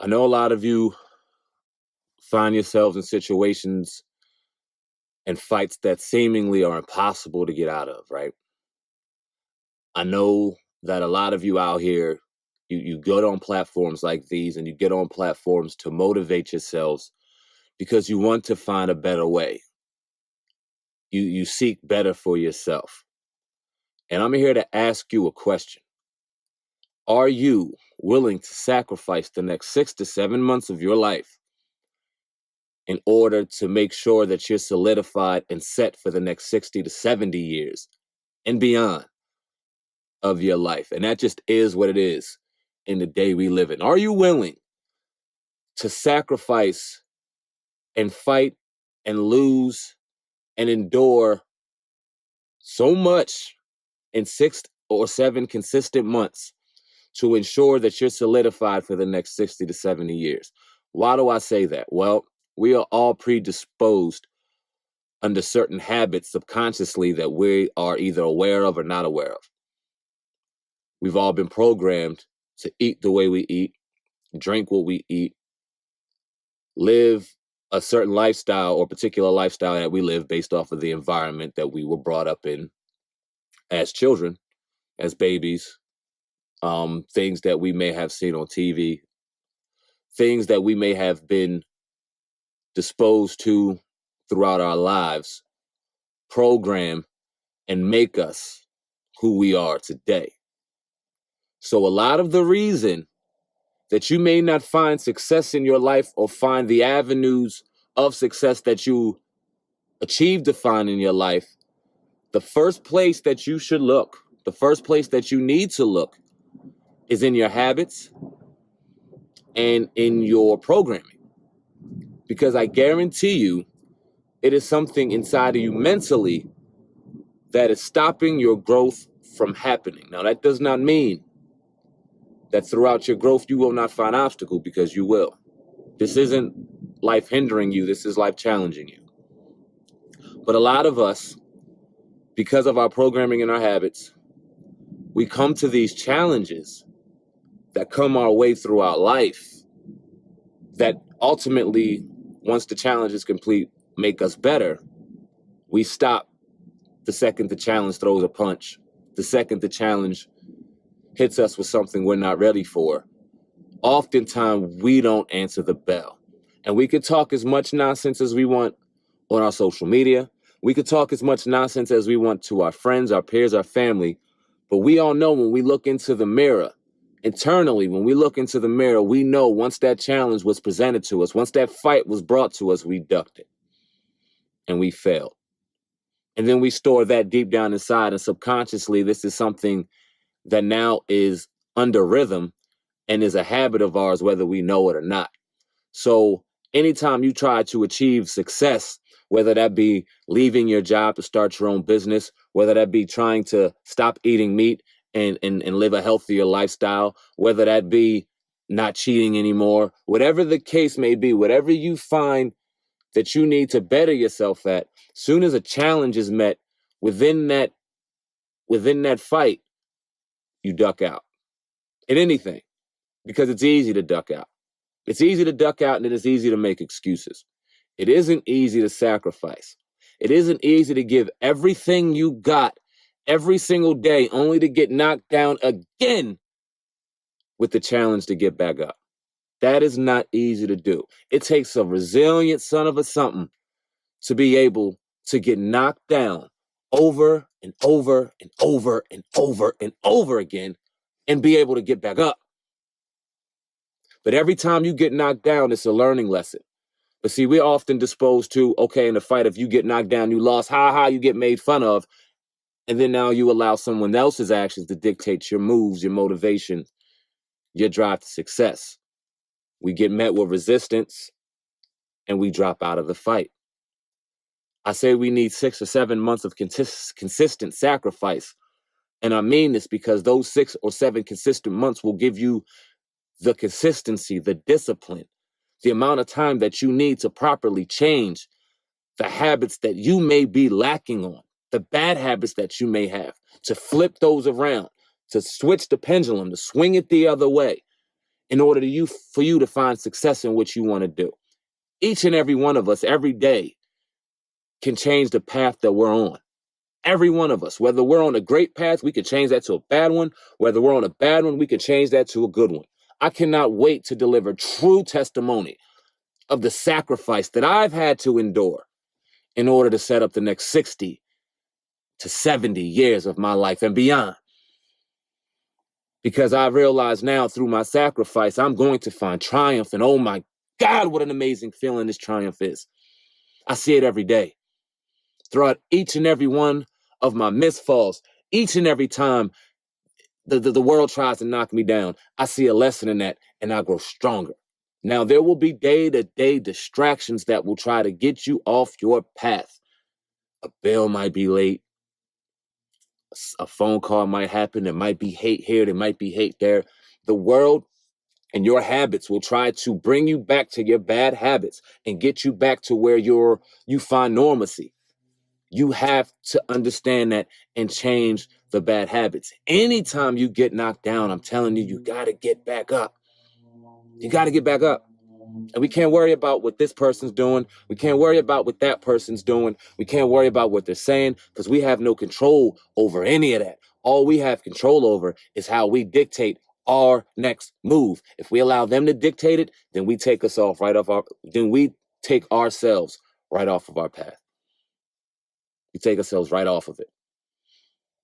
I know a lot of you find yourselves in situations and fights that seemingly are impossible to get out of, right? I know that a lot of you out here, you get on platforms like these and you get on platforms to motivate yourselves because you want to find a better way. You seek better for yourself. And I'm here to ask you a question. Are you willing to sacrifice the next 6 to 7 months of your life in order to make sure that you're solidified and set for the next 60 to 70 years and beyond of your life? And that just is what it is in the day we live in. Are you willing to sacrifice and fight and lose and endure so much in 6 or 7 consistent months to ensure that you're solidified for the next 60 to 70 years? Why do I say that? Well, we are all predisposed under certain habits subconsciously that we are either aware of or not aware of. We've all been programmed to eat the way we eat, drink what we eat, live a certain lifestyle or particular lifestyle that we live based off of the environment that we were brought up in as children, as babies, things that we may have seen on TV, things that we may have been disposed to throughout our lives, program and make us who we are today. So a lot of the reason that you may not find success in your life or find the avenues of success that you achieve to find in your life, the first place that you should look, the first place that you need to look is in your habits and in your programming. Because I guarantee you, it is something inside of you mentally that is stopping your growth from happening. Now, that does not mean that throughout your growth, you will not find obstacles, because you will. This isn't life hindering you. This is life challenging you. But a lot of us, because of our programming and our habits, we come to these challenges that come our way throughout life that ultimately, once the challenge is complete, make us better. We stop the second the challenge throws a punch, the second the challenge hits us with something we're not ready for. Oftentimes, we don't answer the bell. And we could talk as much nonsense as we want on our social media. We could talk as much nonsense as we want to our friends, our peers, our family. But we all know when we look into the mirror, internally, when we look into the mirror, we know once that challenge was presented to us, once that fight was brought to us, we ducked it and we failed. And then we store that deep down inside, and subconsciously, this is something that now is under rhythm and is a habit of ours, whether we know it or not. So anytime you try to achieve success, whether that be leaving your job to start your own business, whether that be trying to stop eating meat and live a healthier lifestyle, whether that be not cheating anymore, whatever the case may be, whatever you find that you need to better yourself at, soon as a challenge is met within that fight, you duck out in anything, because it's easy to duck out. It's easy to duck out, and it is easy to make excuses. It isn't easy to sacrifice. It isn't easy to give everything you got every single day only to get knocked down again with the challenge to get back up. That is not easy to do. It takes a resilient son of a something to be able to get knocked down over and over and over and over and over again and be able to get back up. But every time you get knocked down, it's a learning lesson. But see, we're often disposed to, okay, in the fight, if you get knocked down, you lost, you get made fun of. And then now you allow someone else's actions to dictate your moves, your motivation, your drive to success. We get met with resistance and we drop out of the fight. I say we need 6 or 7 months of consistent sacrifice. And I mean this because those 6 or 7 consistent months will give you the consistency, the discipline, the amount of time that you need to properly change the habits that you may be lacking on, the bad habits that you may have, to flip those around, to switch the pendulum, to swing it the other way, in order for you to find success in what you want to do. Each and every one of us every day can change the path that we're on. Every one of us, whether we're on a great path, we can change that to a bad one. Whether we're on a bad one, we can change that to a good one. I cannot wait to deliver true testimony of the sacrifice that I've had to endure in order to set up the next 60 to 70 years of my life and beyond. Because I realize now through my sacrifice, I'm going to find triumph. And oh my God, what an amazing feeling this triumph is. I see it every day. Throughout each and every one of my misfalls, each and every time the world tries to knock me down, I see a lesson in that and I grow stronger. Now, there will be day-to-day distractions that will try to get you off your path. A bill might be late. A phone call might happen. There might be hate here. There might be hate there. The world and your habits will try to bring you back to your bad habits and get you back to where you find normalcy. You have to understand that and change the bad habits. Anytime you get knocked down, I'm telling you, you got to get back up. You got to get back up. And we can't worry about what this person's doing. We can't worry about what that person's doing. We can't worry about what they're saying because we have no control over any of that. All we have control over is how we dictate our next move. If we allow them to dictate it, then we take ourselves right off of our path. We take ourselves right off of it.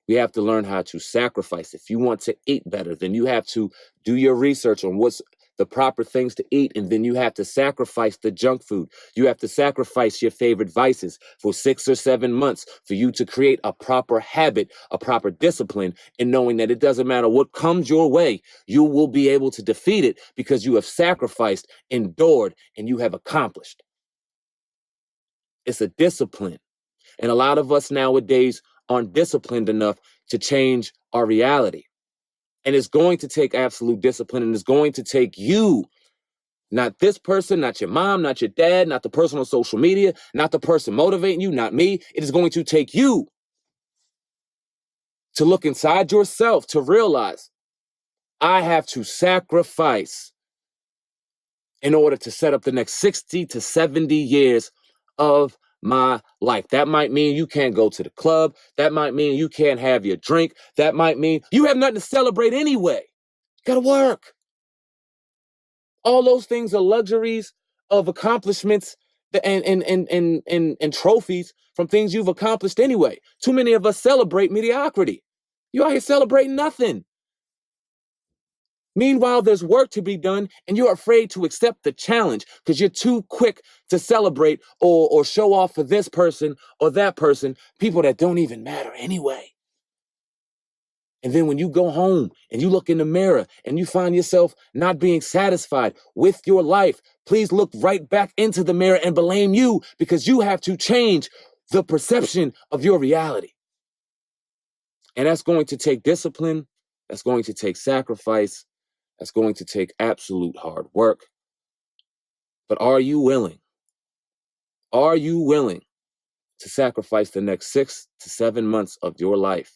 We have to learn how to sacrifice. If you want to eat better, then you have to do your research on what's the proper things to eat, and then you have to sacrifice the junk food. You have to sacrifice your favorite vices for 6 or 7 months for you to create a proper habit, a proper discipline, and knowing that it doesn't matter what comes your way, you will be able to defeat it because you have sacrificed, endured, and you have accomplished. It's a discipline. And a lot of us nowadays aren't disciplined enough to change our reality. And it's going to take absolute discipline, and it's going to take you, not this person, not your mom, not your dad, not the person on social media, not the person motivating you, not me. It is going to take you to look inside yourself to realize I have to sacrifice in order to set up the next 60 to 70 years of my life. That might mean you can't go to the club. That might mean you can't have your drink. That might mean you have nothing to celebrate anyway. You gotta work. All those things are luxuries of accomplishments and trophies from things you've accomplished anyway. Too many of us celebrate mediocrity. You out here celebrating nothing. Meanwhile, there's work to be done, and you're afraid to accept the challenge because you're too quick to celebrate or show off for this person or that person, people that don't even matter anyway. And then when you go home and you look in the mirror and you find yourself not being satisfied with your life, please look right back into the mirror and blame you because you have to change the perception of your reality. And that's going to take discipline. That's going to take sacrifice. That's going to take absolute hard work. But are you willing? Are you willing to sacrifice the next 6 to 7 months of your life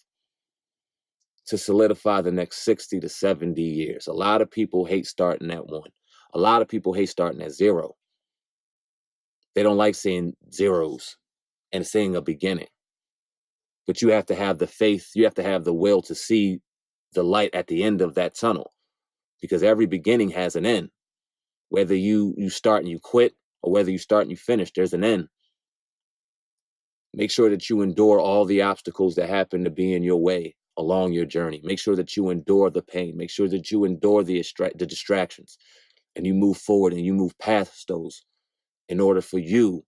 to solidify the next 60 to 70 years? A lot of people hate starting at 1. A lot of people hate starting at 0. They don't like seeing zeros and seeing a beginning. But you have to have the faith, you have to have the will to see the light at the end of that tunnel because every beginning has an end. Whether you start and you quit or whether you start and you finish, there's an end. Make sure that you endure all the obstacles that happen to be in your way along your journey. Make sure that you endure the pain. Make sure that you endure the distractions and you move forward and you move past those in order for you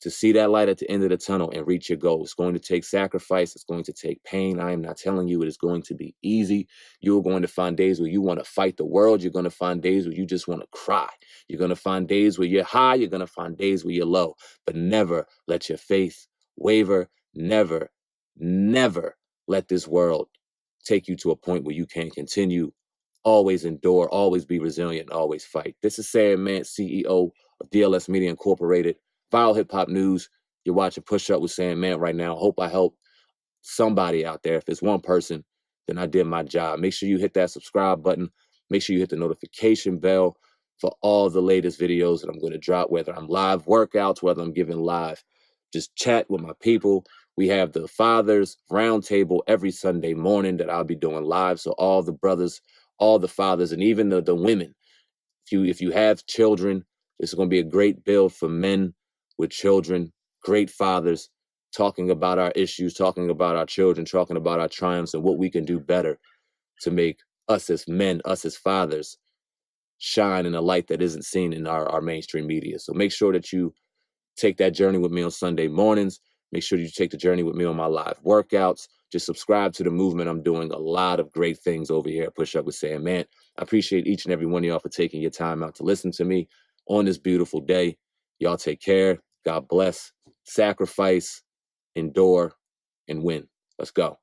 to see that light at the end of the tunnel and reach your goal. It's going to take sacrifice. It's going to take pain. I am not telling you it is going to be easy. You're going to find days where you want to fight the world. You're going to find days where you just want to cry. You're going to find days where you're high. You're going to find days where you're low. But never let your faith waver. Never, never let this world take you to a point where you can't continue. Always endure. Always be resilient. Always fight. This is Sam Man, CEO of DLS Media Incorporated. Viral Hip Hop News. You're watching Push Up with Sam Man right now. Hope I help somebody out there. If it's one person, then I did my job. Make sure you hit that subscribe button. Make sure you hit the notification bell for all the latest videos that I'm going to drop, whether I'm live workouts, whether I'm giving live just chat with my people. We have the Fathers Roundtable every Sunday morning that I'll be doing live. So all the brothers, all the fathers, and even the women, if you have children, this is going to be a great build for men with children, great fathers, talking about our issues, talking about our children, talking about our triumphs and what we can do better to make us as men, us as fathers, shine in a light that isn't seen in our mainstream media. So make sure that you take that journey with me on Sunday mornings. Make sure you take the journey with me on my live workouts. Just subscribe to the movement. I'm doing a lot of great things over here at Push Up with Sam. Man, I appreciate each and every one of y'all for taking your time out to listen to me on this beautiful day. Y'all take care. God bless. Sacrifice, endure, and win. Let's go.